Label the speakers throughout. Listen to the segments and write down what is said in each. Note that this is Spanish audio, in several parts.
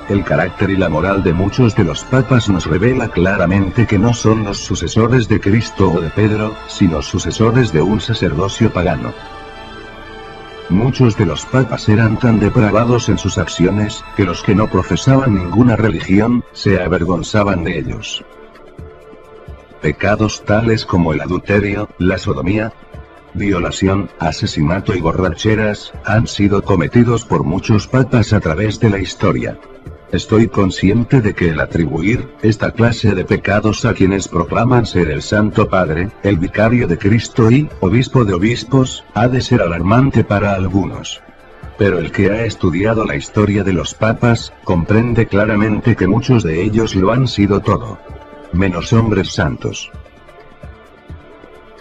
Speaker 1: El carácter y la moral de muchos de los papas nos revela claramente que no son los sucesores de Cristo o de Pedro, sino sucesores de un sacerdocio pagano. Muchos de los papas eran tan depravados en sus acciones, que los que no profesaban ninguna religión, se avergonzaban de ellos. Pecados tales como el adulterio, la sodomía, violación, asesinato y borracheras, han sido cometidos por muchos papas a través de la historia. Estoy consciente de que el atribuir esta clase de pecados a quienes proclaman ser el Santo Padre, el Vicario de Cristo y Obispo de Obispos, ha de ser alarmante para algunos. Pero el que ha estudiado la historia de los papas, comprende claramente que muchos de ellos lo han sido todo, menos hombres santos.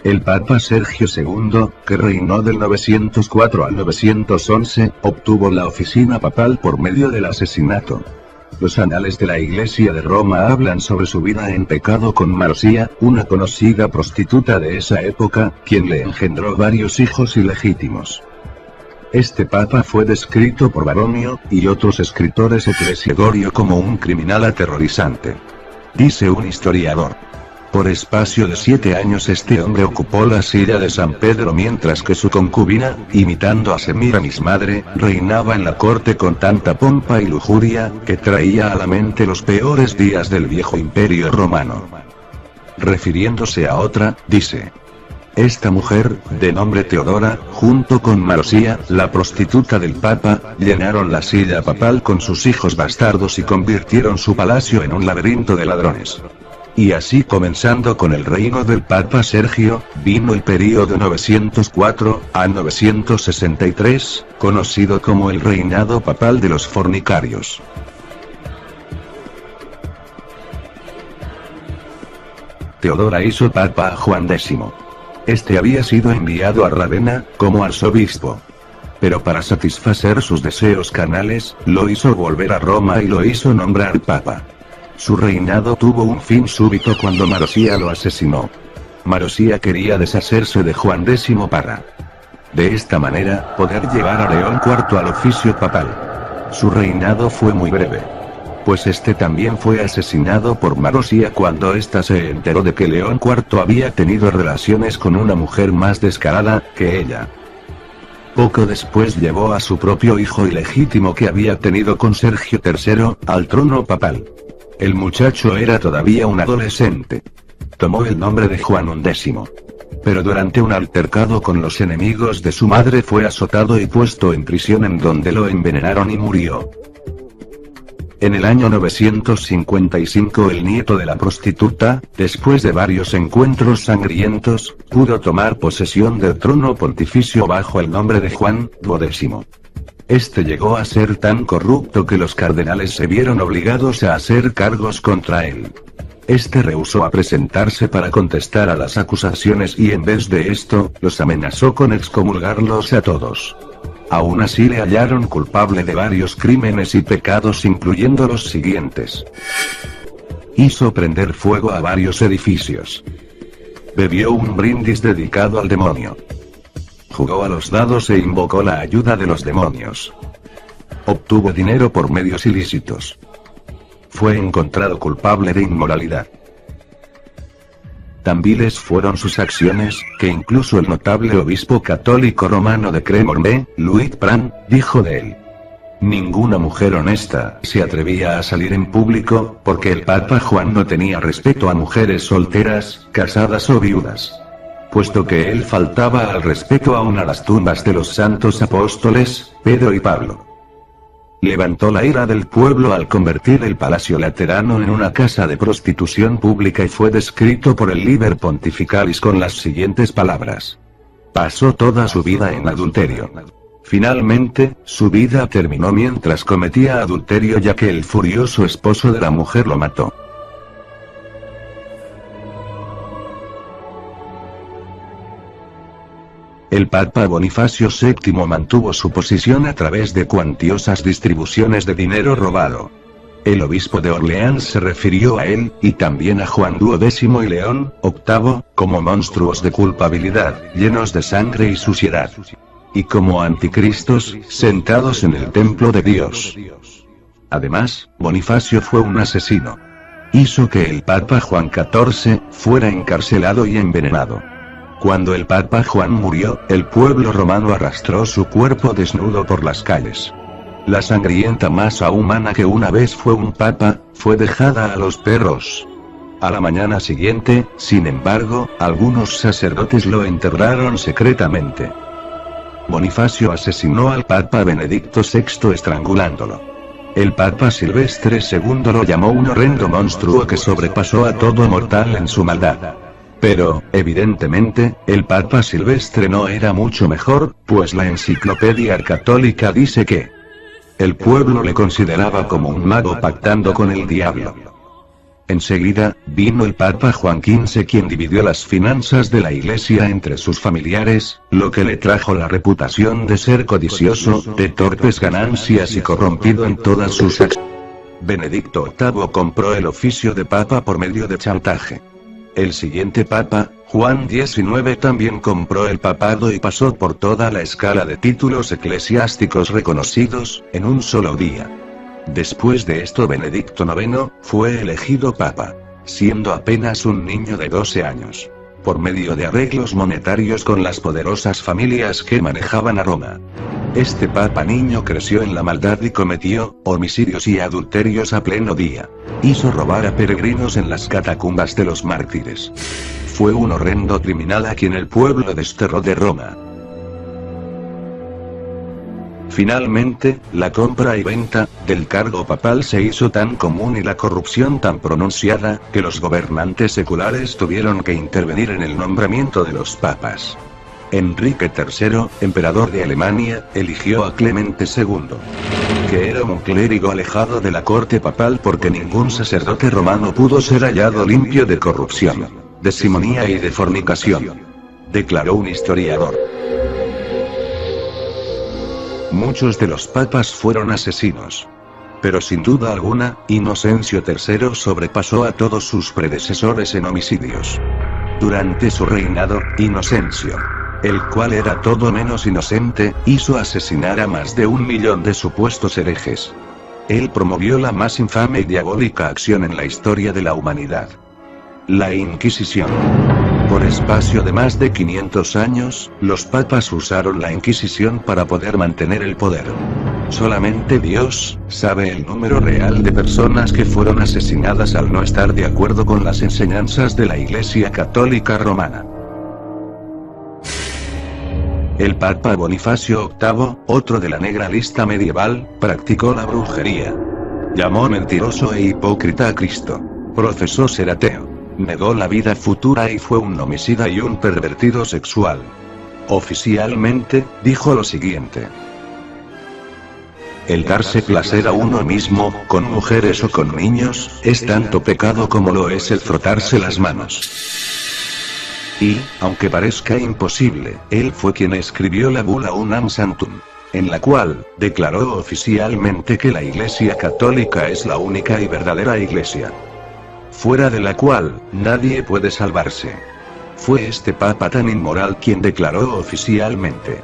Speaker 1: El Papa Sergio II, que reinó del 904 al 911, obtuvo la oficina papal por medio del asesinato. Los anales de la Iglesia de Roma hablan sobre su vida en pecado con Marosía, una conocida prostituta de esa época, quien le engendró varios hijos ilegítimos. Este papa fue descrito por Baronio, y otros escritores eclesiagorio como un criminal aterrorizante. Dice un historiador: por espacio de 7 años este hombre ocupó la silla de San Pedro mientras que su concubina, imitando a Semíramis madre, reinaba en la corte con tanta pompa y lujuria, que traía a la mente los peores días del viejo imperio romano. Refiriéndose a otra, dice: esta mujer, de nombre Teodora, junto con Marosía, la prostituta del Papa, llenaron la silla papal con sus hijos bastardos y convirtieron su palacio en un laberinto de ladrones. Y así, comenzando con el reino del Papa Sergio, vino el período 904 a 963, conocido como el reinado papal de los fornicarios. Teodora hizo papa a Juan X. Este había sido enviado a Ravenna, como arzobispo. Pero para satisfacer sus deseos carnales, lo hizo volver a Roma y lo hizo nombrar papa. Su reinado tuvo un fin súbito cuando Marosía lo asesinó. Marosía quería deshacerse de Juan X para, de esta manera, poder llevar a León IV al oficio papal. Su reinado fue muy breve, pues este también fue asesinado por Marosía cuando ésta se enteró de que León IV había tenido relaciones con una mujer más descarada que ella. Poco después llevó a su propio hijo ilegítimo que había tenido con Sergio III, al trono papal. El muchacho era todavía un adolescente. Tomó el nombre de Juan XI. Pero durante un altercado con los enemigos de su madre fue azotado y puesto en prisión, en donde lo envenenaron y murió. En el año 955 el nieto de la prostituta, después de varios encuentros sangrientos, pudo tomar posesión del trono pontificio bajo el nombre de Juan X. Este llegó a ser tan corrupto que los cardenales se vieron obligados a hacer cargos contra él. Este rehusó a presentarse para contestar a las acusaciones y en vez de esto, los amenazó con excomulgarlos a todos. Aún así le hallaron culpable de varios crímenes y pecados, incluyendo los siguientes: hizo prender fuego a varios edificios. Bebió un brindis dedicado al demonio. Jugó a los dados e invocó la ayuda de los demonios. Obtuvo dinero por medios ilícitos. Fue encontrado culpable de inmoralidad. Tan viles fueron sus acciones, que incluso el notable obispo católico romano de Cremorne, Louis Pran, dijo de él: ninguna mujer honesta se atrevía a salir en público, porque el Papa Juan no tenía respeto a mujeres solteras, casadas o viudas. Puesto que él faltaba al respeto aún a las tumbas de los santos apóstoles, Pedro y Pablo. Levantó la ira del pueblo al convertir el Palacio Laterano en una casa de prostitución pública y fue descrito por el Liber Pontificalis con las siguientes palabras: pasó toda su vida en adulterio. Finalmente, su vida terminó mientras cometía adulterio, ya que el furioso esposo de la mujer lo mató. El Papa Bonifacio VII mantuvo su posición a través de cuantiosas distribuciones de dinero robado. El obispo de Orleans se refirió a él, y también a Juan XII y León VIII, como monstruos de culpabilidad, llenos de sangre y suciedad. Y como anticristos, sentados en el templo de Dios. Además, Bonifacio fue un asesino. Hizo que el Papa Juan XIV fuera encarcelado y envenenado. Cuando el Papa Juan murió, el pueblo romano arrastró su cuerpo desnudo por las calles. La sangrienta masa humana que una vez fue un papa, fue dejada a los perros. A la mañana siguiente, sin embargo, algunos sacerdotes lo enterraron secretamente. Bonifacio asesinó al Papa Benedicto VI estrangulándolo. El Papa Silvestre II lo llamó un horrendo monstruo que sobrepasó a todo mortal en su maldad. Pero, evidentemente, el Papa Silvestre no era mucho mejor, pues la enciclopedia católica dice que el pueblo le consideraba como un mago pactando con el diablo. Enseguida, vino el Papa Juan XV, quien dividió las finanzas de la Iglesia entre sus familiares, lo que le trajo la reputación de ser codicioso, de torpes ganancias y corrompido en todas sus acciones. Benedicto VIII compró el oficio de Papa por medio de chantaje. El siguiente Papa, Juan XIX, también compró el papado y pasó por toda la escala de títulos eclesiásticos reconocidos, en un solo día. Después de esto Benedicto IX fue elegido papa, siendo apenas un niño de 12 años, por medio de arreglos monetarios con las poderosas familias que manejaban a Roma. Este papa niño creció en la maldad y cometió homicidios y adulterios a pleno día. Hizo robar a peregrinos en las catacumbas de los mártires. Fue un horrendo criminal a quien el pueblo desterró de Roma. Finalmente, la compra y venta del cargo papal se hizo tan común y la corrupción tan pronunciada, que los gobernantes seculares tuvieron que intervenir en el nombramiento de los papas. Enrique III, emperador de Alemania, eligió a Clemente II, que era un clérigo alejado de la corte papal porque ningún sacerdote romano pudo ser hallado limpio de corrupción, de simonía y de fornicación, declaró un historiador. Muchos de los papas fueron asesinos. Pero sin duda alguna, Inocencio III sobrepasó a todos sus predecesores en homicidios. Durante su reinado, Inocencio, el cual era todo menos inocente, hizo asesinar a más de 1 millón de supuestos herejes. Él promovió la más infame y diabólica acción en la historia de la humanidad: la Inquisición. Por espacio de más de 500 años, los papas usaron la Inquisición para poder mantener el poder. Solamente Dios sabe el número real de personas que fueron asesinadas al no estar de acuerdo con las enseñanzas de la Iglesia Católica Romana. El Papa Bonifacio VIII, otro de la negra lista medieval, practicó la brujería. Llamó mentiroso e hipócrita a Cristo. Profesó ser ateo. Negó la vida futura y fue un homicida y un pervertido sexual. Oficialmente, dijo lo siguiente: el darse placer a uno mismo, con mujeres o con niños, es tanto pecado como lo es el frotarse las manos. Y, aunque parezca imposible, él fue quien escribió la bula Unam Santum, en la cual declaró oficialmente que la Iglesia Católica es la única y verdadera Iglesia, fuera de la cual nadie puede salvarse. Fue este papa tan inmoral quien declaró oficialmente: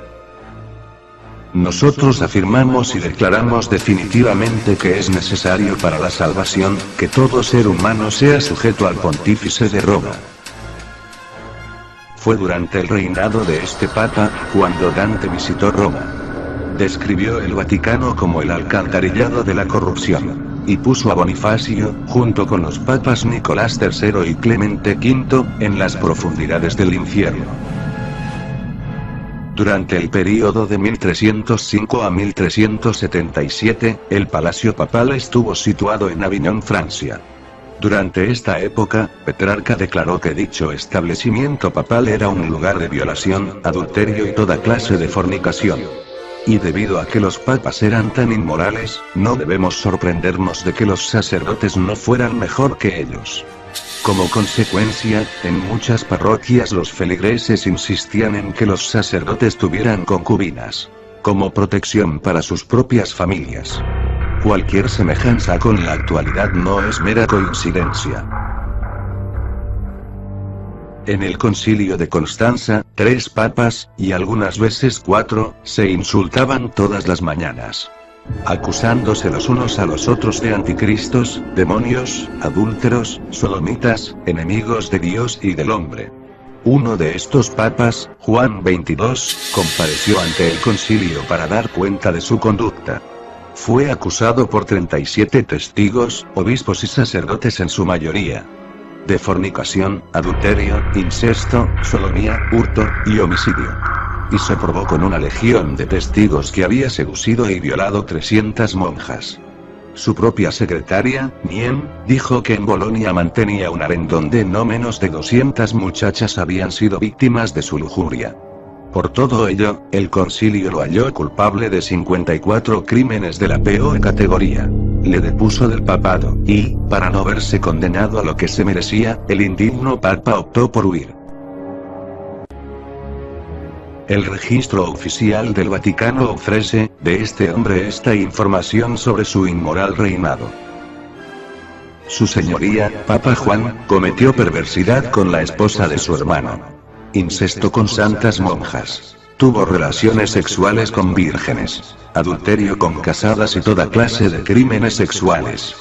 Speaker 1: nosotros afirmamos y declaramos definitivamente que es necesario para la salvación, que todo ser humano sea sujeto al pontífice de Roma. Fue durante el reinado de este papa, cuando Dante visitó Roma. Describió el Vaticano como el alcantarillado de la corrupción, y puso a Bonifacio, junto con los papas Nicolás III y Clemente V, en las profundidades del infierno. Durante el período de 1305 a 1377, el palacio papal estuvo situado en Aviñón, Francia. Durante esta época, Petrarca declaró que dicho establecimiento papal era un lugar de violación, adulterio y toda clase de fornicación. Y debido a que los papas eran tan inmorales, no debemos sorprendernos de que los sacerdotes no fueran mejor que ellos. Como consecuencia, en muchas parroquias los feligreses insistían en que los sacerdotes tuvieran concubinas, como protección para sus propias familias. Cualquier semejanza con la actualidad no es mera coincidencia. En el concilio de Constanza, 3 papas, y algunas veces 4, se insultaban todas las mañanas. acusándose los unos a los otros de anticristos, demonios, adúlteros, sodomitas, enemigos de Dios y del hombre. Uno de estos papas, Juan XXII, compareció ante el concilio para dar cuenta de su conducta. Fue acusado por 37 testigos, obispos y sacerdotes en su mayoría, de fornicación, adulterio, incesto, sodomía, hurto y homicidio. Y se probó con una legión de testigos que había seducido y violado 300 monjas. Su propia secretaria, Niem, dijo que en Bolonia mantenía un harén donde no menos de 200 muchachas habían sido víctimas de su lujuria. Por todo ello, el concilio lo halló culpable de 54 crímenes de la peor categoría. Le depuso del papado, y, para no verse condenado a lo que se merecía, el indigno papa optó por huir. El registro oficial del Vaticano ofrece, de este hombre esta información sobre su inmoral reinado. Su señoría, Papa Juan, cometió perversidad con la esposa de su hermano. Incesto con santas monjas. Tuvo relaciones sexuales con vírgenes. Adulterio con casadas y toda clase de crímenes sexuales.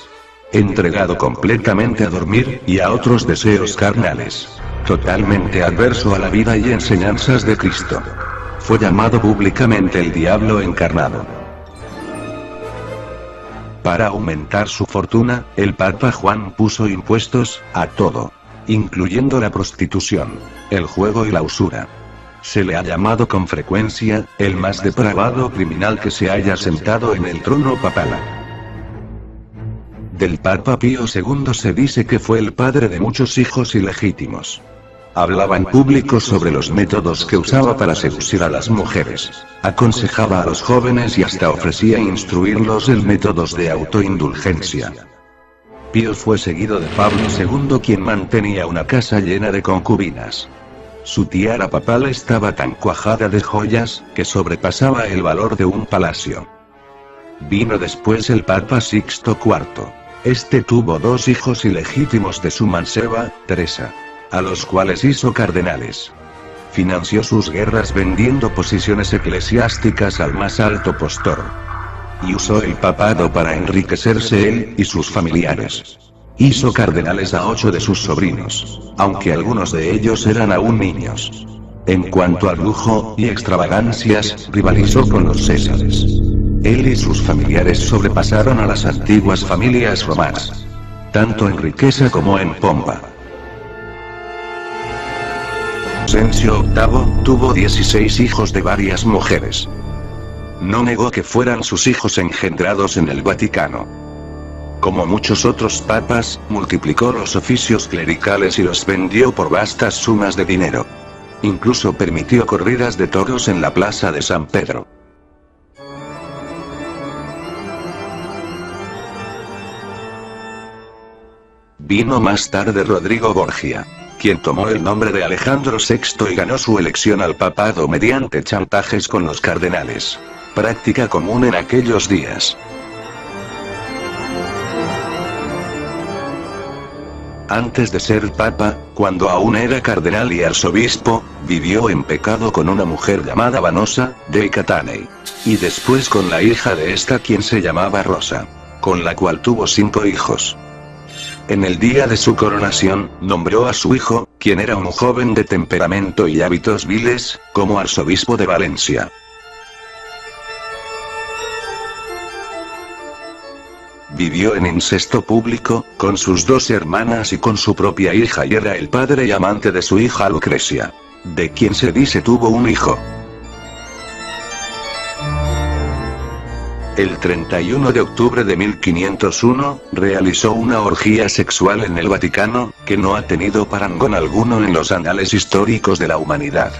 Speaker 1: Entregado completamente a dormir, y a otros deseos carnales. Totalmente adverso a la vida y enseñanzas de Cristo. Fue llamado públicamente el diablo encarnado. Para aumentar su fortuna, el Papa Juan puso impuestos a todo, incluyendo la prostitución, el juego y la usura. Se le ha llamado con frecuencia el más depravado criminal que se haya sentado en el trono papal. Del Papa Pío II se dice que fue el padre de muchos hijos ilegítimos. Hablaba en público sobre los métodos que usaba para seducir a las mujeres. Aconsejaba a los jóvenes y hasta ofrecía instruirlos en métodos de autoindulgencia. Pío fue seguido de Pablo II, quien mantenía una casa llena de concubinas. Su tiara papal estaba tan cuajada de joyas, que sobrepasaba el valor de un palacio. Vino después el Papa Sixto IV. Este tuvo 2 hijos ilegítimos de su manceba, Teresa, a los cuales hizo cardenales. Financió sus guerras vendiendo posiciones eclesiásticas al más alto postor. Y usó el papado para enriquecerse él y sus familiares. Hizo cardenales a 8 de sus sobrinos, aunque algunos de ellos eran aún niños. En cuanto al lujo y extravagancias, rivalizó con los césares. Él y sus familiares sobrepasaron a las antiguas familias romanas, tanto en riqueza como en pompa. Inocencio VIII tuvo 16 hijos de varias mujeres. No negó que fueran sus hijos engendrados en el Vaticano. Como muchos otros papas, multiplicó los oficios clericales y los vendió por vastas sumas de dinero. Incluso permitió corridas de toros en la plaza de San Pedro. Vino más tarde Rodrigo Borgia, quien tomó el nombre de Alejandro VI y ganó su elección al papado mediante chantajes con los cardenales. Práctica común en aquellos días. Antes de ser papa, cuando aún era cardenal y arzobispo, vivió en pecado con una mujer llamada Vanosa, de Catanei. Y después con la hija de esta, quien se llamaba Rosa, con la cual tuvo 5 hijos. En el día de su coronación, nombró a su hijo, quien era un joven de temperamento y hábitos viles, como arzobispo de Valencia. Vivió en incesto público, con sus 2 hermanas y con su propia hija, y era el padre y amante de su hija Lucrecia, de quien se dice tuvo un hijo. El 31 de octubre de 1501, realizó una orgía sexual en el Vaticano, que no ha tenido parangón alguno en los anales históricos de la humanidad.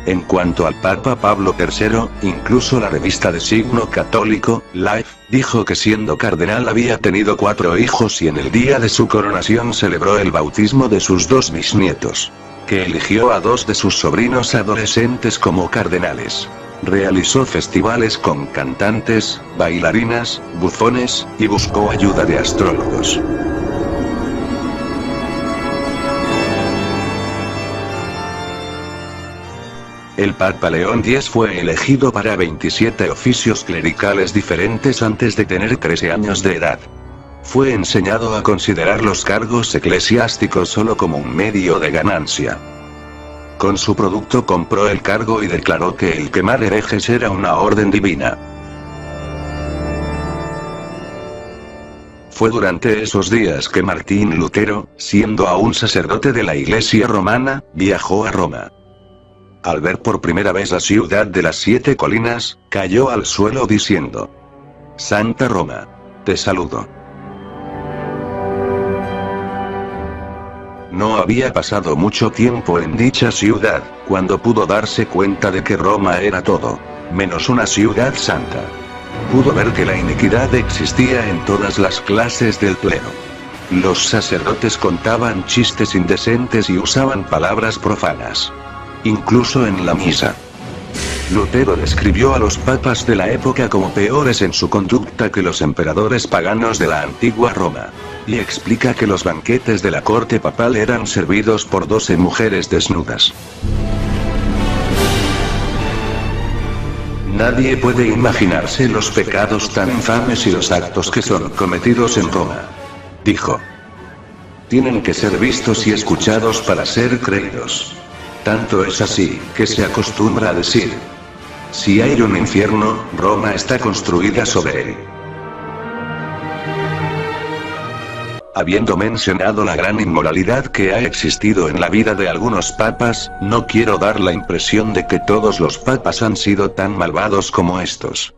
Speaker 1: En cuanto al Papa Pablo III, incluso la revista de signo católico, Life, dijo que siendo cardenal había tenido 4 hijos y en el día de su coronación celebró el bautismo de sus 2 bisnietos. Que eligió a 2 de sus sobrinos adolescentes como cardenales. Realizó festivales con cantantes, bailarinas, bufones, y buscó ayuda de astrólogos. El Papa León X fue elegido para 27 oficios clericales diferentes antes de tener 13 años de edad. Fue enseñado a considerar los cargos eclesiásticos solo como un medio de ganancia. Con su producto compró el cargo y declaró que el quemar herejes era una orden divina. Fue durante esos días que Martín Lutero, siendo aún sacerdote de la Iglesia romana, viajó a Roma. Al ver por primera vez la ciudad de las 7 colinas, cayó al suelo diciendo: Santa Roma, te saludo. No había pasado mucho tiempo en dicha ciudad, cuando pudo darse cuenta de que Roma era todo, menos una ciudad santa. Pudo ver que la iniquidad existía en todas las clases del clero. Los sacerdotes contaban chistes indecentes y usaban palabras profanas. Incluso en la misa. Lutero describió a los papas de la época como peores en su conducta que los emperadores paganos de la antigua Roma. Y explica que los banquetes de la corte papal eran servidos por 12 mujeres desnudas. Nadie puede imaginarse los pecados tan infames y los actos que son cometidos en Roma. Dijo. Tienen que ser vistos y escuchados para ser creídos. Tanto es así, que se acostumbra a decir: si hay un infierno, Roma está construida sobre él. Habiendo mencionado la gran inmoralidad que ha existido en la vida de algunos papas, no quiero dar la impresión de que todos los papas han sido tan malvados como estos.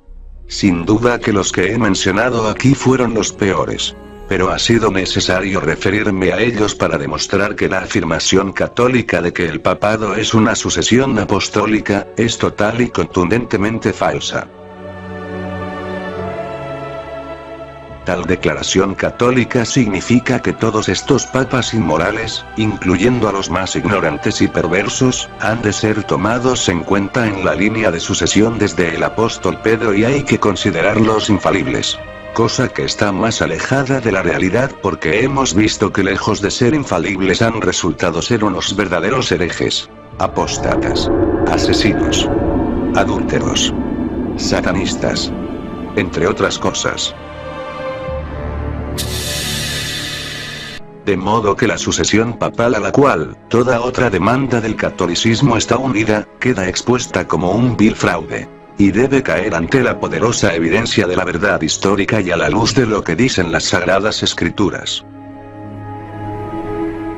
Speaker 1: Sin duda que los que he mencionado aquí fueron los peores. Pero ha sido necesario referirme a ellos para demostrar que la afirmación católica de que el papado es una sucesión apostólica, es total y contundentemente falsa. Tal declaración católica significa que todos estos papas inmorales, incluyendo a los más ignorantes y perversos, han de ser tomados en cuenta en la línea de sucesión desde el apóstol Pedro y hay que considerarlos infalibles. Cosa que está más alejada de la realidad porque hemos visto que lejos de ser infalibles han resultado ser unos verdaderos herejes, apóstatas, asesinos, adúlteros, satanistas, entre otras cosas. De modo que la sucesión papal a la cual toda otra demanda del catolicismo está unida, queda expuesta como un vil fraude. Y debe caer ante la poderosa evidencia de la verdad histórica y a la luz de lo que dicen las Sagradas Escrituras.